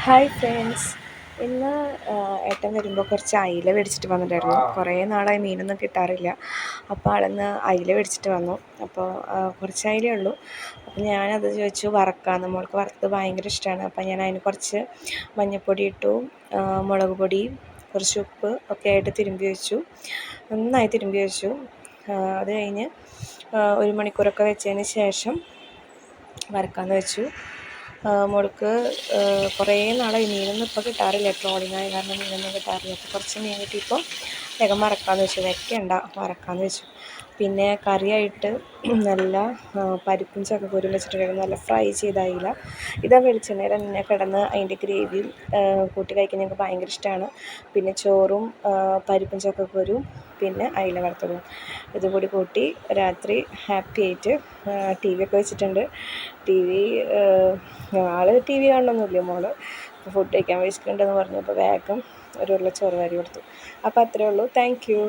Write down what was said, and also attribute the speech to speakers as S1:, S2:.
S1: Hi friends. ഇന്ന് ഏട്ടൻ വരുമ്പോൾ കുറച്ച് അയില മേടിച്ചിട്ട് വന്നിട്ടുണ്ടായിരുന്നു. കുറേ നാളായി മീനൊന്നും കിട്ടാറില്ല. അപ്പോൾ ആളിന്ന് അയില മേടിച്ചിട്ട് വന്നു. അപ്പോൾ കുറച്ച് അയിലേ ഉള്ളൂ. അപ്പോൾ ഞാനത് ചോദിച്ചു വറക്കാം. നമ്മൾക്ക് വറുത്തത് ഭയങ്കര ഇഷ്ടമാണ്. അപ്പോൾ ഞാൻ അതിന് കുറച്ച് മഞ്ഞൾപ്പൊടി ഇട്ടു, മുളക് പൊടി, കുറച്ച് ഉപ്പ് ഒക്കെ ആയിട്ട് തിരുമ്പി വെച്ചു. നന്നായി തിരുമ്പി വെച്ചു. അത് കഴിഞ്ഞ് 1 മണിക്കൂറൊക്കെ വെച്ചതിന് ശേഷം വറക്കാമെന്ന് വെച്ചു. മോൾക്ക് കുറേ നാളായി മീനൊന്നും ഇപ്പോൾ കിട്ടാറില്ല. ട്രോളിങ് ആയ കാരണം മീനൊന്നും കിട്ടാറില്ല. അപ്പോൾ കുറച്ച് മീൻ കിട്ടിയപ്പോൾ വേഗം വറക്കാമെന്ന് വെച്ചു. വെക്കണ്ട, വറക്കാമെന്ന് വെച്ചു. പിന്നെ കറിയായിട്ട് നല്ല പരിപ്പും ചക്കക്കുരും വെച്ചിട്ടുണ്ടായിരുന്നു. നല്ല ഫ്രൈ ചെയ്ത അയില. ഇതാ വെളിച്ചെണ്ണയിൽ തന്നെ കിടന്ന് അതിൻ്റെ ഗ്രേവിയും കൂട്ടി കഴിക്കാൻ ഞങ്ങൾക്ക് ഭയങ്കര ഇഷ്ടമാണ്. പിന്നെ ചോറും പരിപ്പും ചക്കക്കുരും പിന്നെ അയില വറുത്തതും ഇതുകൂടി കൂട്ടി രാത്രി ഹാപ്പി ആയിട്ട് ടി വി ഒക്കെ വെച്ചിട്ടുണ്ട്. ടി വി ടി വി കാണണമെന്നില്ല. മോള് ഫുഡ് കഴിക്കാൻ വിശക്കുന്നുണ്ടെന്ന് പറഞ്ഞപ്പോൾ വേഗം ഒരു ഉരുള ചോറ് വാരി കൊടുത്തു. അപ്പോൾ അത്രയേ ഉള്ളൂ. Thank you.